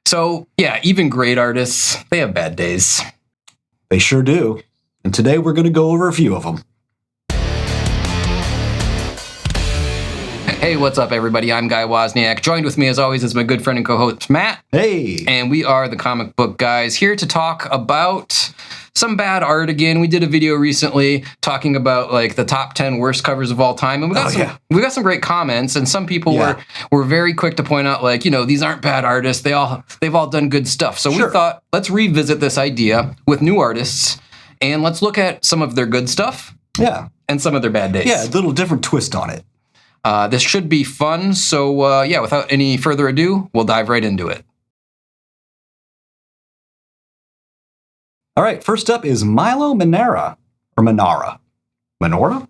So, yeah, even great artists, they have bad days. They sure do. And today we're going to go over a few of them. Hey, what's up, everybody? I'm Guy Wozniak. Joined with me, as always, is my good friend and co-host, Matt. Hey! And we are the Comic Book Guys, here to talk about some bad art again. We did a video recently talking about like the top 10 worst covers of all time, and we got some great comments. And some people were very quick to point out, like, you know, these aren't bad artists. They've all done good stuff. So we thought, let's revisit this idea with new artists, and let's look at some of their good stuff, and some of their bad days. Yeah, a little different twist on it. This should be fun. So without any further ado, we'll dive right into it. All right, first up is Milo Manara, or Manara. Manora?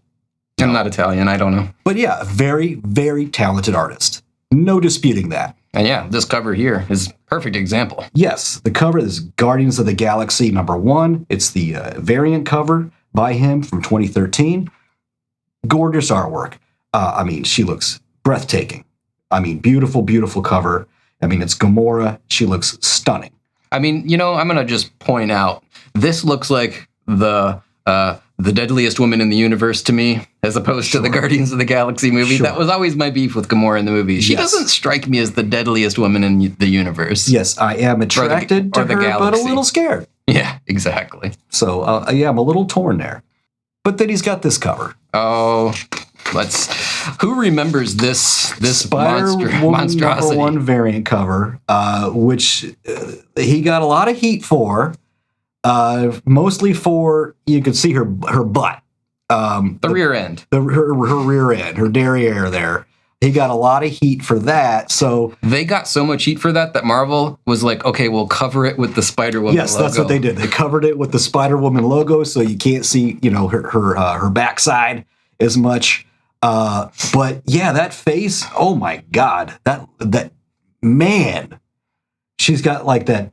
No. I'm not Italian, I don't know. But yeah, a very, very talented artist. No disputing that. And yeah, this cover here is a perfect example. Yes, the cover is Guardians of the Galaxy #1. It's the variant cover by him from 2013. Gorgeous artwork. I mean, she looks breathtaking. I mean, beautiful, beautiful cover. I mean, it's Gamora. She looks stunning. I mean, you know, I'm going to just point out, this looks like the deadliest woman in the universe to me, as opposed to the Guardians of the Galaxy movie. That was always my beef with Gamora in the movies. She doesn't strike me as the deadliest woman in the universe. Yes, I am attracted to her, but a little scared. Yeah, exactly. So, I'm a little torn there. But then he's got this cover. Oh, who remembers this monstrosity? #1 variant cover, which he got a lot of heat for, mostly for, you could see her butt. The rear end. Her rear end, her derriere there. He got a lot of heat for that. So they got so much heat for that Marvel was like, okay, we'll cover it with the Spider-Woman logo. Yes, that's what they did. They covered it with the Spider-Woman logo, so you can't see, you know, her backside as much. But yeah, that face, oh my God, that man, she's got like that,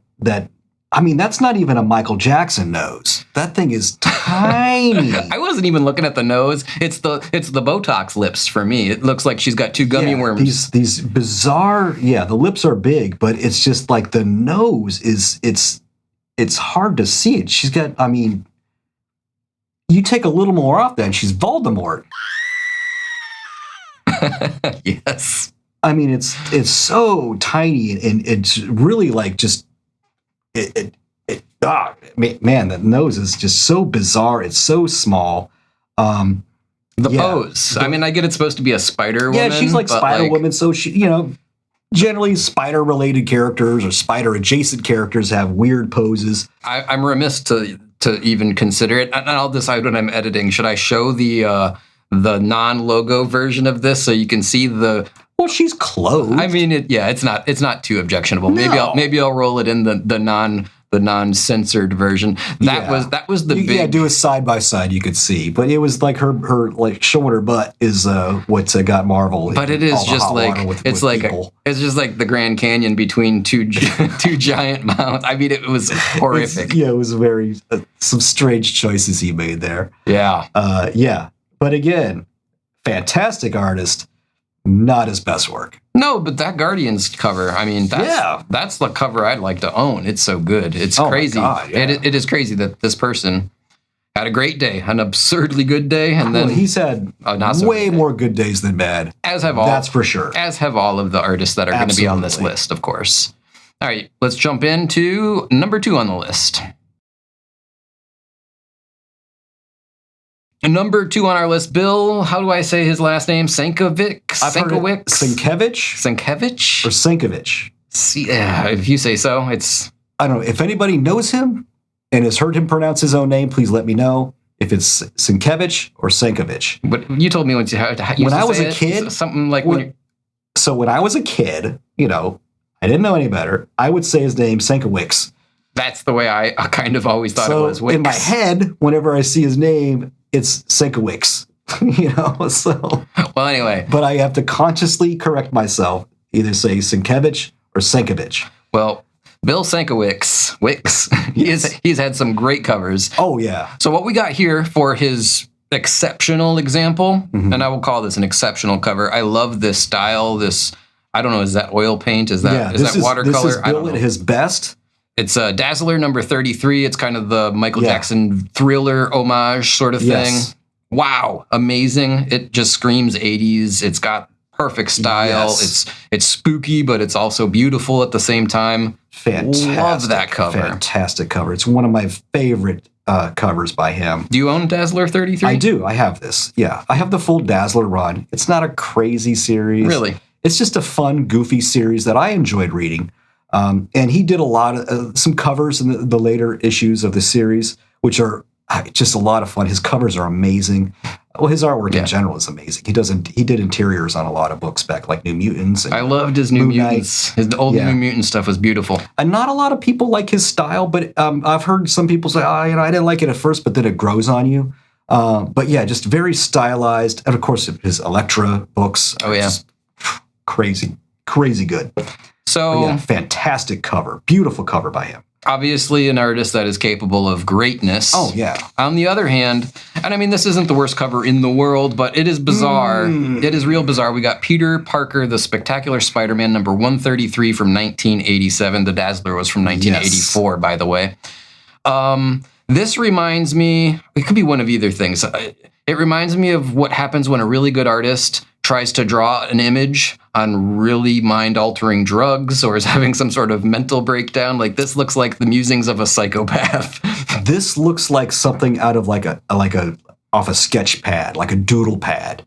I mean, that's not even a Michael Jackson nose. That thing is tiny. I wasn't even looking at the nose. It's the Botox lips for me. It looks like she's got two gummy worms. These bizarre, the lips are big, but it's just like the nose it's hard to see it. She's got, I mean, you take a little more off then, she's Voldemort. Yes. I mean, it's so tiny, and it's really like just man, that nose is just so bizarre. It's so small. Pose. I mean, I get it's supposed to be a Spider Woman. Yeah, she's like Spider Woman. So she, you know, generally spider related characters or spider adjacent characters have weird poses. I'm remiss to even consider it. And I'll decide when I'm editing. Should I show the non-logo version of this so you can see the? Well, she's clothed. I mean, it's not too objectionable. No. Maybe I'll roll it in the non-censored version. That was the big. Yeah, do a side by side. You could see, but it was like her like showing her butt is what got Marvel. But it is just like it's just like the Grand Canyon between two giant mountains. I mean, it was horrific. It was very some strange choices he made there. Yeah. But again, fantastic artist, not his best work. No, but that Guardians cover, I mean, that's the cover I'd like to own. It's so good. It's crazy. My God, yeah. It is crazy that this person had a great day, an absurdly good day, and then he's had way more good days than bad. As have all. That's for sure. As have all of the artists that are going to be on this list, of course. All right, let's jump into number 2 on the list. Number 2 on our list, Bill, how do I say his last name? Sienkiewicz? Sienkiewicz? Or Sienkiewicz. If you say so, it's... I don't know. If anybody knows him and has heard him pronounce his own name, please let me know if it's Sienkiewicz or Sienkiewicz. But you told me when I was a kid... Something like... So when I was a kid, you know, I didn't know any better. I would say his name, Sienkiewicz. That's the way I kind of always thought it was. In my head, whenever I see his name, it's Sienkiewicz, you know, so. Well, anyway. But I have to consciously correct myself, either say Sienkiewicz or Sienkiewicz. Well, Bill Sienkiewicz, he's had some great covers. Oh, yeah. So what we got here for his exceptional example, and I will call this an exceptional cover. I love this style, this I don't know, is that oil paint? Is that watercolor? This is Bill at his best. It's Dazzler number 33. It's kind of the Michael Jackson Thriller homage sort of thing. Wow, amazing. It just screams 80s. It's got perfect style. It's spooky, but it's also beautiful at the same time. Fantastic. Love that cover. Fantastic cover. It's one of my favorite covers by him. Do you own Dazzler 33? I do. I have this. Yeah. I have the full Dazzler run. It's not a crazy series. Really? It's just a fun, goofy series that I enjoyed reading. And he did a lot of some covers in the later issues of the series, which are just a lot of fun. His covers are amazing. Well, his artwork in general is amazing. He did interiors on a lot of books back, like New Mutants. And I loved his New Mutants. His old New Mutant stuff was beautiful. And not a lot of people like his style, but I've heard some people say, I didn't like it at first, but then it grows on you. But yeah, just very stylized. And of course, his Elektra books are just crazy good. So fantastic cover. Beautiful cover by him. Obviously an artist that is capable of greatness. Oh, yeah. On the other hand, and I mean, this isn't the worst cover in the world, but it is bizarre. It is real bizarre. We got Peter Parker, The Spectacular Spider-Man, number 133 from 1987. The Dazzler was from 1984, by the way. This reminds me, it could be one of either things. It reminds me of what happens when a really good artist tries to draw an image on really mind-altering drugs or is having some sort of mental breakdown. Like, this looks like the musings of a psychopath. This looks like something out of off a sketch pad, like a doodle pad.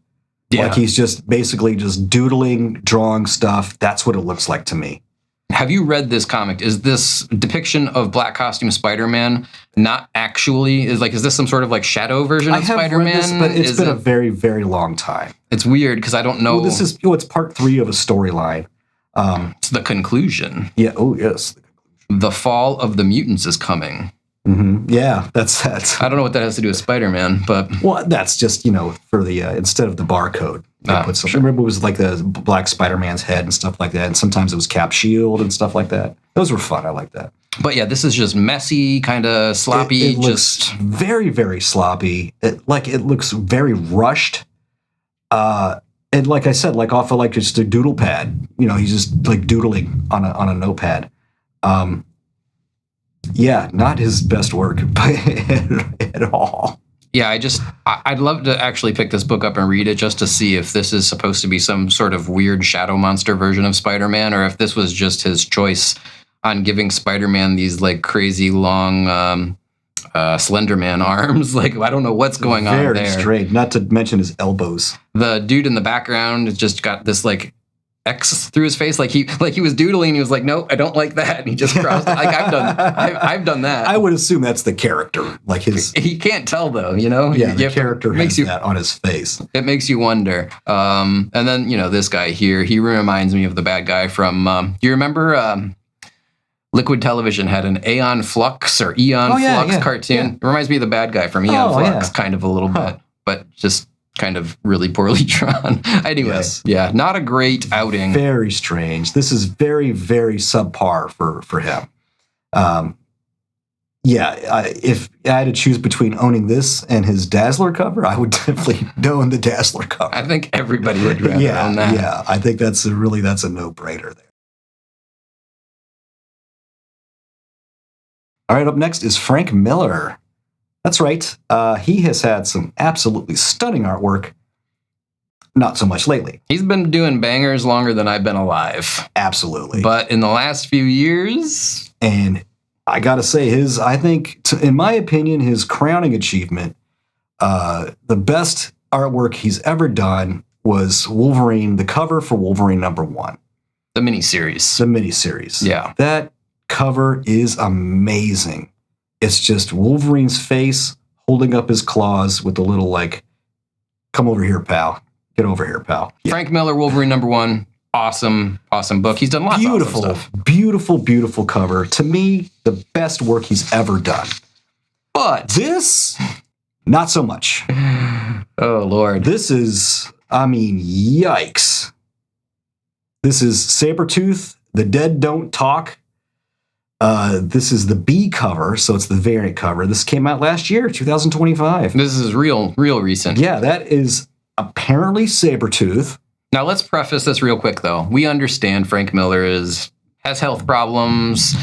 Yeah. Like he's just basically just doodling, drawing stuff. That's what it looks like to me. Have you read this comic? Is this depiction of black costume Spider-Man not actually, is this some sort of like shadow version of Spider-Man? I have read this, but it's been a very, very long time. It's weird because I don't know. Well, it's part 3 of a storyline. It's the conclusion. Yeah. Oh, yes. The Fall of the Mutants is coming. Mm-hmm. Yeah, that's. I don't know what that has to do with Spider-Man, but that's just for the instead of the barcode, they put something. Remember, it was like the black Spider-Man's head and stuff like that, and sometimes it was Cap Shield and stuff like that. Those were fun. I like that. But yeah, this is just messy, kind of sloppy. It looks very, very sloppy. It looks very rushed. And like I said, off of just a doodle pad. He's just doodling on a notepad. Yeah, not his best work at all. Yeah, I'd love to actually pick this book up and read it just to see if this is supposed to be some sort of weird shadow monster version of Spider-Man, or if this was just his choice on giving Spider-Man these crazy long Slender Man arms. I don't know what's going on there. Very strange. Not to mention his elbows. The dude in the background has just got this X through his face, like he was doodling. He was like, "No, I don't like that," and he just crossed. I've done that. I would assume that's the character. He can't tell though, Yeah, the character has that on his face. It makes you wonder. And then this guy here, he reminds me of the bad guy from. Do you remember? Liquid Television had an Aeon Flux or Eon Flux cartoon. Yeah. It reminds me of the bad guy from Eon Flux, kind of a little bit, but just kind of really poorly drawn. Anyway, not a great outing. Very strange. This is very, very subpar for him. If I had to choose between owning this and his Dazzler cover, I would definitely own the Dazzler cover. I think everybody would rather own that. Yeah, I think that's a no-brainer there. All right, up next is Frank Miller. That's right. He has had some absolutely stunning artwork. Not so much lately. He's been doing bangers longer than I've been alive. Absolutely. But in the last few years... And I got to say, in my opinion, his crowning achievement, the best artwork he's ever done was Wolverine, the cover for Wolverine #1. The miniseries. The miniseries. Yeah. That cover is amazing. It's just Wolverine's face holding up his claws with the little come over here, pal. Get over here, pal. Yeah. Frank Miller, Wolverine #1. Awesome book. He's done lots of awesome stuff. Beautiful cover. To me, the best work he's ever done. But this, not so much. Oh, Lord. This is, yikes. This is Sabretooth, The Dead Don't Talk. This is the B cover, so it's the variant cover. This came out last year, 2025. This is real recent. Yeah, that is apparently Sabretooth. Now let's preface this real quick, though. We understand Frank Miller has health problems.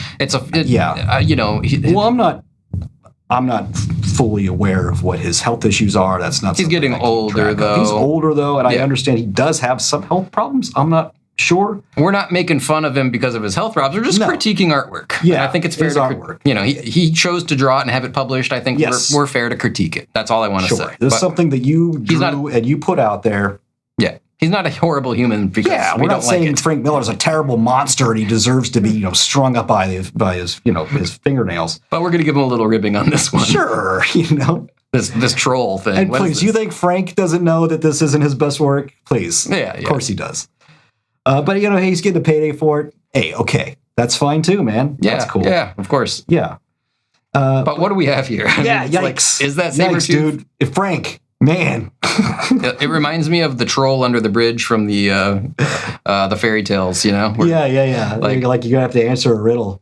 I'm not fully aware of what his health issues are. That's not. He's getting older, though. He's older, though, and I understand he does have some health problems. I'm not sure. We're not making fun of him because of his health problems. We're just critiquing artwork. Yeah, and I think it's fair to artwork. He chose to draw it and have it published. I think we're fair to critique it. That's all I want to say. There's something that you drew and you put out there. Yeah. He's not a horrible human because we don't like it. Frank Miller's a terrible monster and he deserves to be, strung up by his fingernails. But we're going to give him a little ribbing on this one. Sure, This troll thing. And please, you think Frank doesn't know that this isn't his best work? Please. Yeah. Of course he does. But, hey, he's getting a payday for it. Hey, okay. That's fine too, man. Yeah, that's cool. Yeah, of course. Yeah. But what do we have here? Yikes. Is that Sabretooth? Dude. Frank, man. It reminds me of the troll under the bridge from the fairy tales, Yeah. Like you're going to have to answer a riddle.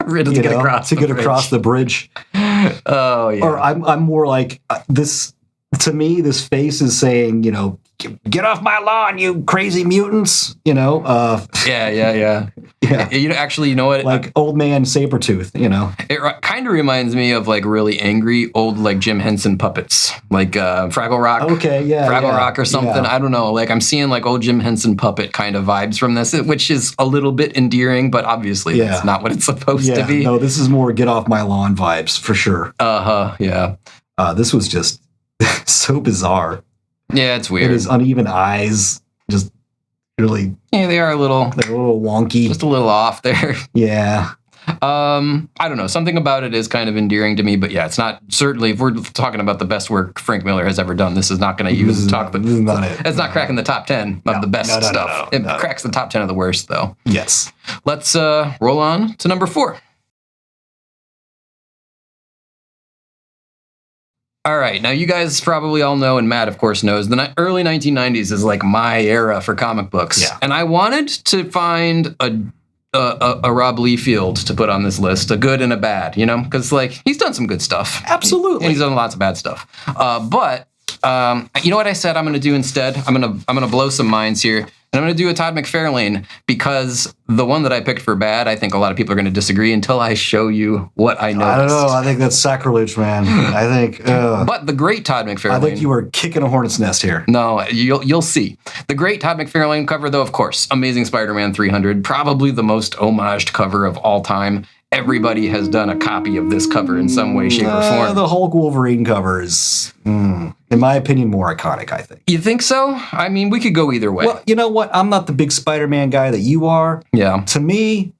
Riddle to get across the bridge. Oh, yeah. Or I'm more like this. To me, this face is saying, get off my lawn, you crazy mutants. Yeah. You know what? Like old man Sabretooth. It kind of reminds me of like really angry old like Jim Henson puppets, like Fraggle Rock. Okay, yeah, Fraggle Rock or something. Yeah. I don't know. Like I'm seeing like old Jim Henson puppet kind of vibes from this, which is a little bit endearing, but obviously that's not what it's supposed to be. No, this is more get off my lawn vibes for sure. Yeah. This was just so bizarre. Yeah, it's weird. And his uneven eyes just really... Yeah, they're a little wonky. Just a little off there. Yeah. I don't know. Something about it is kind of endearing to me, but yeah, it's not... Certainly, if we're talking about the best work Frank Miller has ever done, this is not going to use talk... But this is not it. It's not cracking the top 10 of the best stuff. It cracks the top 10 of the worst, though. Yes. Let's roll on to number 4. All right, now you guys probably all know, and Matt, of course, knows, the early 1990s is like my era for comic books. Yeah. And I wanted to find a Rob Liefeld to put on this list, a good and a bad, because like he's done some good stuff. Absolutely. And he's done lots of bad stuff. But you know what I said I'm going to do instead? I'm going to blow some minds here. And I'm going to do a Todd McFarlane because the one that I picked for bad, I think a lot of people are going to disagree until I show you what I noticed. I don't know. I think that's sacrilege, man. I think... But the great Todd McFarlane... I think you were kicking a hornet's nest here. No, you'll see. The great Todd McFarlane cover, though, of course, Amazing Spider-Man 300, probably the most homaged cover of all time. Everybody has done a copy of this cover in some way, shape, or form. The Hulk Wolverine cover is, in my opinion, more iconic, I think. You think so? I mean, we could go either way. Well, you know what? I'm not the big Spider-Man guy that you are. Yeah. To me,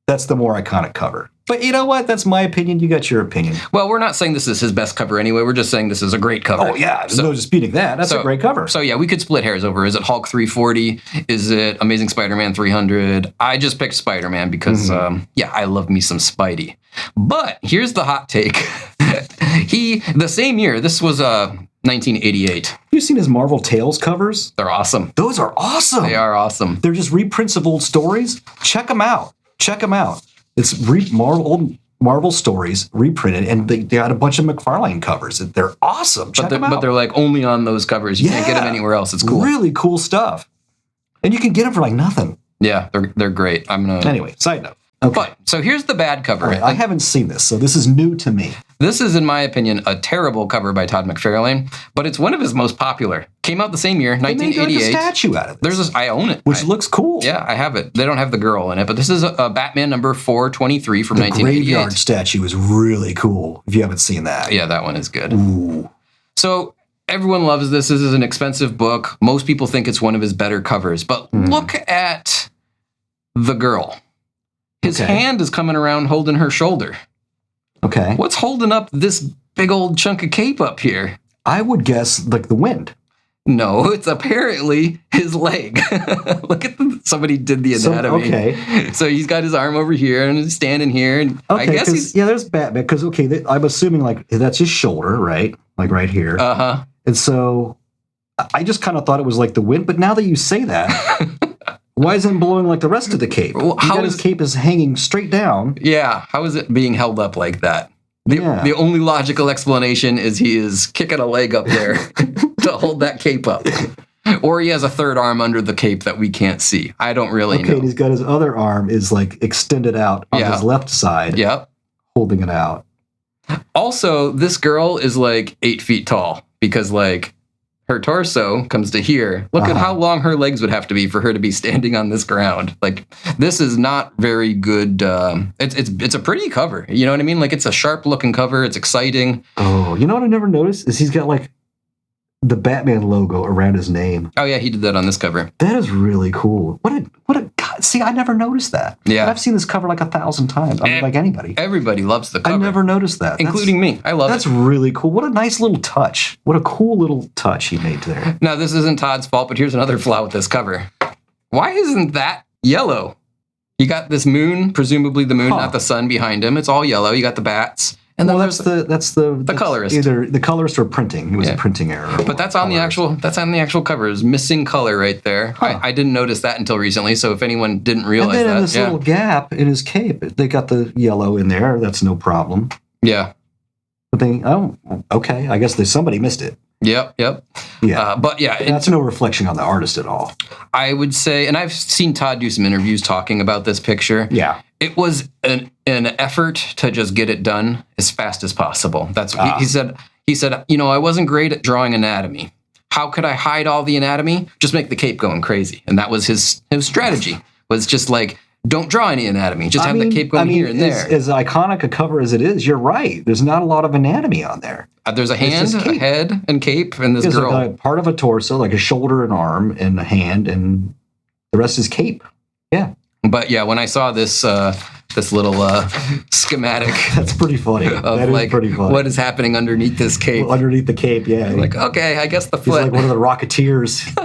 that's the more iconic cover. But you know what? That's my opinion. You got your opinion. Well, we're not saying this is his best cover anyway. We're just saying this is a great cover. Oh, yeah. There's no disputing that. That's a great cover. So, yeah, we could split hairs over. Is it Hulk 340? Is it Amazing Spider-Man 300? I just picked Spider-Man because, I love me some Spidey. But here's the hot take. The same year, this was 1988. Have you seen his Marvel Tales covers? They're awesome. Those are awesome. They are awesome. They're just reprints of old stories. Check them out. It's old Marvel stories reprinted, and they got a bunch of McFarlane covers. They're awesome. Check them out. But they're like only on those covers. You can't get them anywhere else. It's cool. Really cool stuff. And you can get them for like nothing. Yeah, they're great. Anyway, side note. Okay. But, so here's the bad cover. Right, I haven't seen this, so this is new to me. This is, in my opinion, a terrible cover by Todd McFarlane, but it's one of his most popular. Came out the same year, 1988. They made like a statue out of this. I own it. Which looks cool. Yeah, I have it. They don't have the girl in it, but this is a Batman number 423 from 1988. The graveyard statue is really cool, if you haven't seen that. Yeah, that one is good. Ooh. So everyone loves this. This is an expensive book. Most people think it's one of his better covers, but look at the girl. His hand is coming around holding her shoulder. Okay. What's holding up this big old chunk of cape up here? I would guess like the wind. No, it's apparently his leg. Look at somebody did the anatomy. Okay. So he's got his arm over here and he's standing here. And I guess he's... Yeah, there's Batman. Because, I'm assuming like that's his shoulder, right? Like right here. Uh-huh. And so I just kind of thought it was like the wind. But now that you say that... Why isn't it blowing like the rest of the cape? Well, his cape is hanging straight down. Yeah, how is it being held up like that? The only logical explanation is he is kicking a leg up there to hold that cape up. Or he has a third arm under the cape that we can't see. I don't really know. Okay, and he's got his other arm is like extended out on his left side. Yep. Holding it out. Also, this girl is like 8 feet tall because like her torso comes to here. Look at how long her legs would have to be for her to be standing on this ground. Like, this is not very good. It's a pretty cover. You know what I mean? Like, it's a sharp looking cover. It's exciting. Oh, you know what I never noticed is he's got like the Batman logo around his name. Oh yeah, he did that on this cover. That is really cool. What a God, see, I never noticed that. Yeah, and I've seen this cover like 1,000 times. I mean, like anybody. Everybody loves the cover. I never noticed that, including me. I love it. That's really cool. What a nice little touch. What a cool little touch he made there. Now, this isn't Todd's fault, but here's another flaw with this cover. Why isn't that yellow? You got this moon, presumably the moon, not the sun behind him. It's all yellow. You got the bats. And then that's the colorist. Either the colorist or printing. It was a printing error. But that's on the actual cover. It's missing color right there. I didn't notice that until recently. So if anyone didn't realize and then that, in this little gap in his cape, they got the yellow in there. That's no problem. Yeah. But okay. I guess somebody missed it. Yep. Yeah. But yeah, that's no reflection on the artist at all. I would say, and I've seen Todd do some interviews talking about this picture. Yeah. It was an effort to just get it done as fast as possible. That's what he said. He said, I wasn't great at drawing anatomy. How could I hide all the anatomy? Just make the cape going crazy. And that was his strategy, was just like, don't draw any anatomy. Just have the cape going here and there. As iconic a cover as it is, you're right. There's not a lot of anatomy on there. There's a hand, a head, and cape, and this girl. Like part of a torso, like a shoulder and arm, and a hand, and the rest is cape. Yeah. But yeah, when I saw this little schematic, that's pretty funny. That is pretty funny. What is happening underneath this cape? Well, underneath the cape, yeah. Like, okay, I guess the foot. He's like one of the Rocketeers.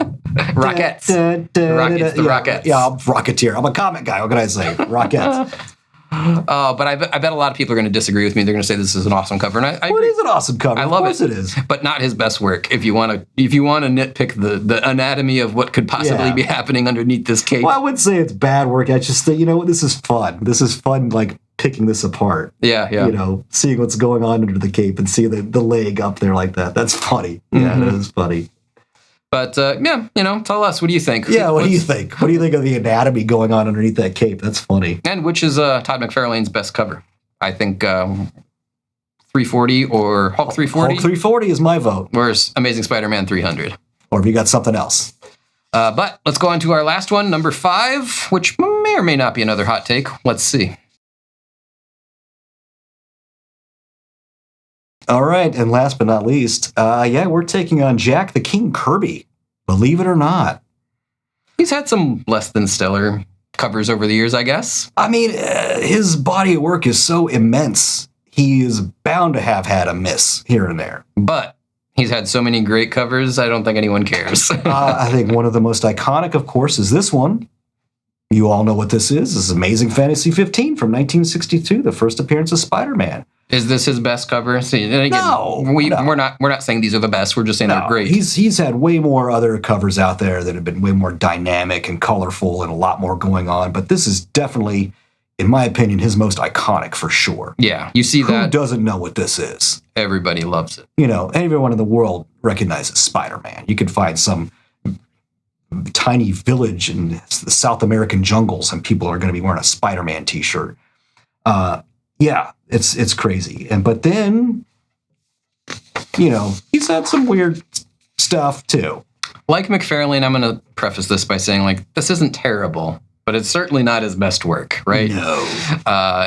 Rockets. Rockets. Rockets. Yeah, I'm Rocketeer. I'm a comic guy. What can I say? Rockets. But I bet a lot of people are going to disagree with me. They're going to say this is an awesome cover, and I agree. It is an awesome cover. I love it. Of course it is. But not his best work. If you want to nitpick the anatomy of what could possibly be happening underneath this cape. Well, I wouldn't say it's bad work. I just think, what, this is fun. This is fun, like picking this apart. Yeah. Seeing what's going on under the cape and seeing the leg up there like that. That's funny. Yeah, that is funny. But, tell us, what do you think? Yeah, what do you think? What do you think of the anatomy going on underneath that cape? That's funny. And which is Todd McFarlane's best cover? I think 340 or Hulk 340? Hulk 340 is my vote. Or Amazing Spider-Man 300. Or have you got something else? But let's go on to our last one, number 5, which may or may not be another hot take. Let's see. All right, and last but not least, we're taking on Jack the King Kirby. Believe it or not. He's had some less than stellar covers over the years, I guess. I mean, his body of work is so immense. He is bound to have had a miss here and there. But he's had so many great covers, I don't think anyone cares. I think one of the most iconic, of course, is this one. You all know what this is. This is Amazing Fantasy 15 from 1962, the first appearance of Spider-Man. Is this his best cover? See, and again, no. We're not saying these are the best. We're just saying they're great. He's had way more other covers out there that have been way more dynamic and colorful and a lot more going on. But this is definitely, in my opinion, his most iconic for sure. Yeah, you see that. Who doesn't know what this is? Everybody loves it. Everyone in the world recognizes Spider-Man. You could find some tiny village in the South American jungles and people are going to be wearing a Spider-Man t-shirt. Yeah, it's crazy. But then, he's had some weird stuff too. Like McFarlane, I'm going to preface this by saying, like, this isn't terrible, but it's certainly not his best work, right? No.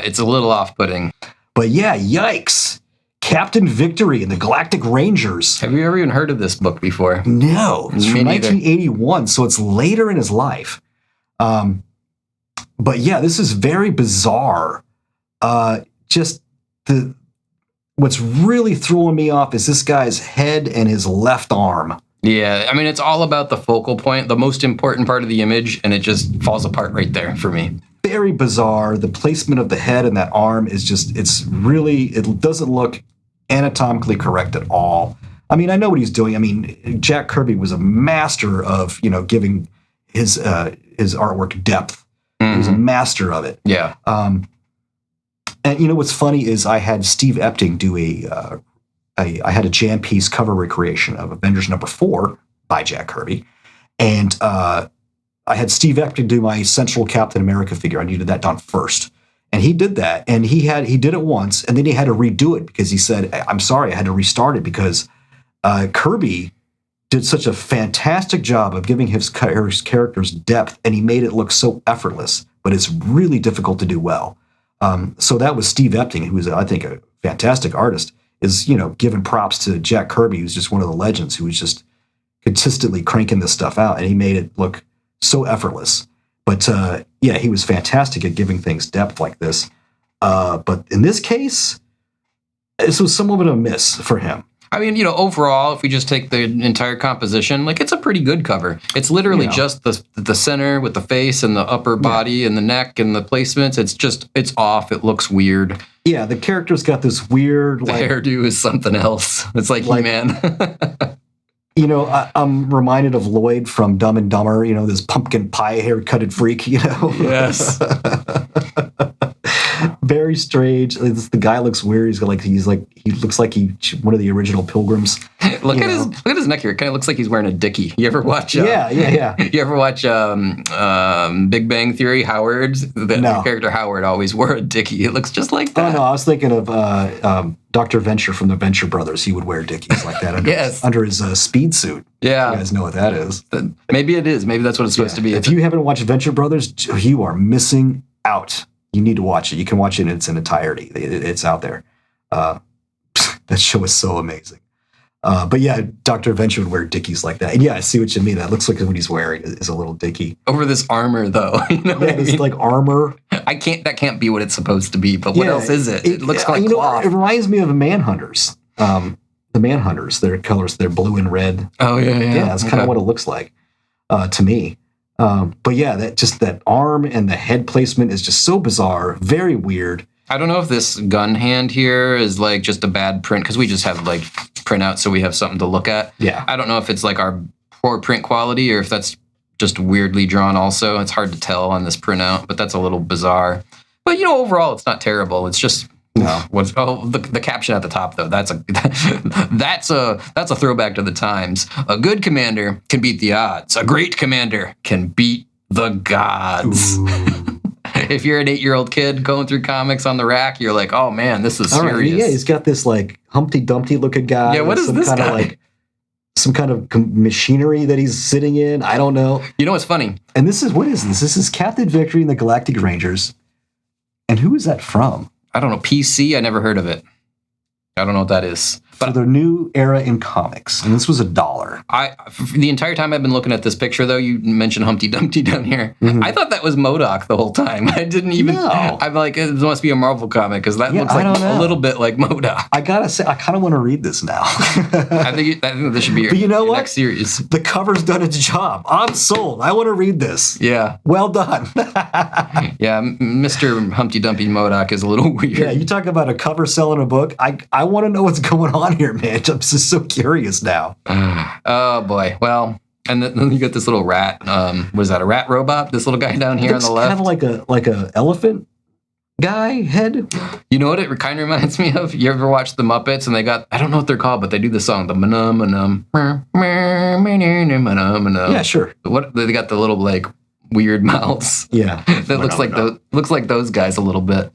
It's a little off-putting. But yeah, yikes. Captain Victory and the Galactic Rangers. Have you ever even heard of this book before? No. It's from 1981, so it's later in his life. But yeah, this is very bizarre. What's really throwing me off is this guy's head and his left arm. Yeah, I mean, it's all about the focal point, the most important part of the image, and it just falls apart right there for me. Very bizarre. The placement of the head and that arm is it doesn't look anatomically correct at all. I mean, I know what he's doing. I mean, Jack Kirby was a master of, giving his artwork depth. Mm-hmm. He was a master of it. Yeah. And what's funny is I had Steve Epting do I had a jam piece cover recreation of Avengers number 4 by Jack Kirby. And I had Steve Epting do my Central Captain America figure. I needed that done first. And he did that. And he did it once, and then he had to redo it because he said, I'm sorry, I had to restart it because Kirby did such a fantastic job of giving his characters depth, and he made it look so effortless, but it's really difficult to do well. So that was Steve Epting, who is, I think, a fantastic artist, is, giving props to Jack Kirby, who's just one of the legends, who was just consistently cranking this stuff out, and he made it look so effortless. But he was fantastic at giving things depth like this. But in this case, this was somewhat of a miss for him. I mean, overall, if we just take the entire composition, like, it's a pretty good cover. It's literally just the center with the face and the upper body and the neck and the placements. It's off. It looks weird. Yeah, the character's got this weird... The hairdo is something else. It's like He-Man. I'm reminded of Lloyd from Dumb and Dumber, this pumpkin pie haircutted freak, Yes. Very strange. The guy looks weird. He looks like one of the original Pilgrims. Look at his neck here. It kind of looks like he's wearing a dickie. You ever watch? Yeah. You ever watch Big Bang Theory? Howard, the character Howard always wore a dickie. It looks just like that. Oh no, I was thinking of Dr. Venture from the Venture Brothers. He would wear dickies like that under his speed suit. Yeah, you guys know what that is. Maybe it is. Maybe that's what it's supposed to be. If you haven't watched Venture Brothers, you are missing out. You need to watch it. You can watch it in its entirety. It's out there. That show is so amazing. But yeah, Dr. Venture would wear dickies like that. And yeah, I see what you mean. That looks like what he's wearing is a little dickie. Over this armor, though. This like armor. That can't be what it's supposed to be. But what else is it? It looks like cloth. It reminds me of the Manhunters. The Manhunters, their colors, they're blue and red. Oh, yeah. Yeah, that's kind of what it looks like to me. But yeah, that arm and the head placement is just so bizarre, very weird. I don't know if this gun hand here is like just a bad print, because we just have like printouts, so we have something to look at. Yeah. I don't know if it's like our poor print quality or if that's just weirdly drawn also. It's hard to tell on this printout, but that's a little bizarre. But overall, it's not terrible. It's just the caption at the top though. That's a throwback to the times. A good commander can beat the odds. A great commander can beat the gods. If you're an 8-year-old kid going through comics on the rack, you're like, oh man, this is serious. Right. Yeah, he's got this like Humpty Dumpty looking guy. Yeah, what is this guy? Some kind of machinery that he's sitting in. I don't know. You know what's funny? And what is this? This is Captain Victory and the Galactic Rangers. And who is that from? I don't know. PC? I never heard of it. I don't know what that is. But their new era in comics, and this was $1. The entire time I've been looking at this picture, though, you mentioned Humpty Dumpty down here. Mm-hmm. I thought that was MODOK the whole time. I didn't even. No. I'm like, it must be a Marvel comic because that looks like a little bit like MODOK. I gotta say, I kind of want to read this now. I think this should be your next series. The cover's done its job. I'm sold. I want to read this. Yeah. Well done. Yeah, Mr. Humpty Dumpty MODOK is a little weird. Yeah, you talk about a cover selling a book. I want to know what's going on here, man. I'm just so curious now. Oh boy. Well, and then you got this little rat. Was that a rat robot? This little guy down here on the left. Kind of like a elephant guy head. You know what it kind of reminds me of? You ever watch the Muppets and they got, I don't know what they're called, but they do the song, the manum. Yeah, sure. What they got the little like weird mouths. Yeah. That looks like those guys a little bit.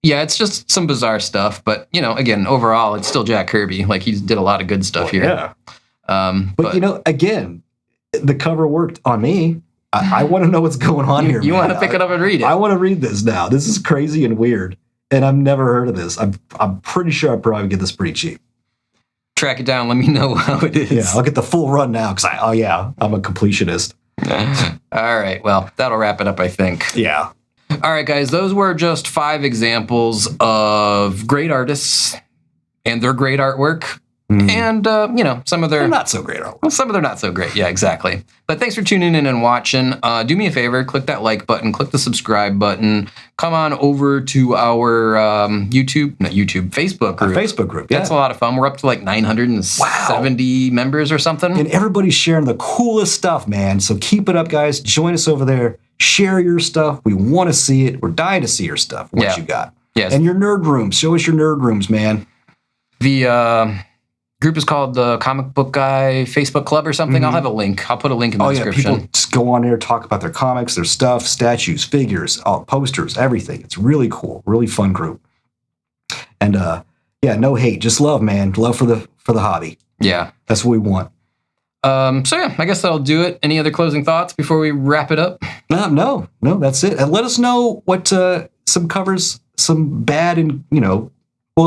Yeah, it's just some bizarre stuff, but again, overall, it's still Jack Kirby. Like he did a lot of good stuff here. Yeah. But again, the cover worked on me. I want to know what's going on here. You want to pick it up and read it. I want to read this now. This is crazy and weird, and I've never heard of this. I'm pretty sure I'll probably get this pretty cheap. Track it down. Let me know how it is. Yeah, I'll get the full run now because I'm a completionist. All right. Well, that'll wrap it up, I think. Yeah. All right, guys, those were just 5 examples of great artists and their great artwork. And, some of their not so great artwork. Well, some of their not so great. Yeah, exactly. But thanks for tuning in and watching. Do me a favor, click that like button, click the subscribe button. Come on over to our Facebook group. Our Facebook group, yeah. That's a lot of fun. We're up to like 970 members or something. And everybody's sharing the coolest stuff, man. So keep it up, guys. Join us over there. Share your stuff. We want to see it. We're dying to see your stuff. What you got? Yes. And your nerd rooms. Show us your nerd rooms, man. The group is called the Comic Book Guy Facebook Club or something. I'll have a link. I'll put a link in the description. People just go on there, talk about their comics, their stuff, statues, figures, posters, everything. It's really cool, really fun group. And no hate, just love, man. Love for the hobby. Yeah, that's what we want. So yeah, I guess that'll do it. Any other closing thoughts before we wrap it up? No, that's it. And let us know what some covers, some bad and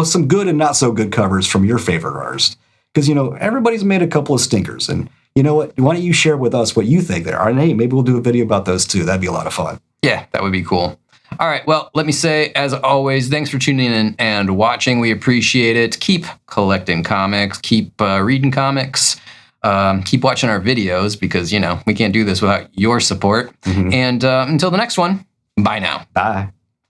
some good and not so good covers from your favorite artist. Because everybody's made a couple of stinkers, and you know what? Why don't you share with us what you think there are? And hey, maybe we'll do a video about those too. That'd be a lot of fun. Yeah, that would be cool. All right, well, let me say, as always, thanks for tuning in and watching. We appreciate it. Keep collecting comics. Keep reading comics. Keep watching our videos because, we can't do this without your support. And until the next one, bye now. Bye.